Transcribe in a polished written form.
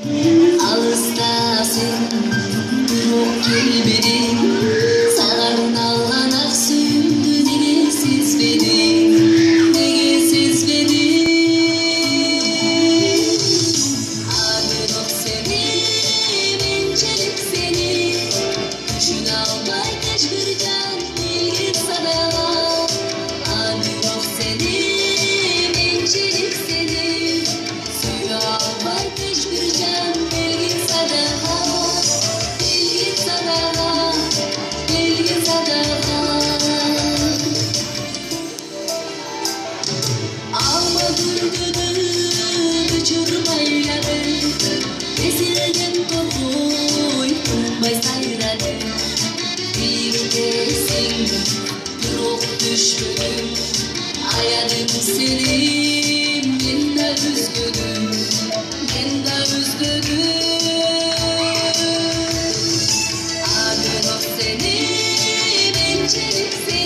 Alıstasın, yok gelmedin. Saların Allah'ın sürdü, nigesiz bedin, nigesiz bedin. Adın ok seni, incelik seni. Düşün almay keşkırcan, bilgin sadağa. Adın ok seni, incelik seni. Suyu almay keşkırcan, bilgin sadağa. Bilgin sadağa, bilgin sadağa. Alma durgunu, uçurmayları. Kesilgen kokuy, kumbay sayradı. Bilgesin, yok düşkünüm. Ayadım senin, ben de üzgünüm. Ben de üzgünüm. Adın ok senin, incelik senin.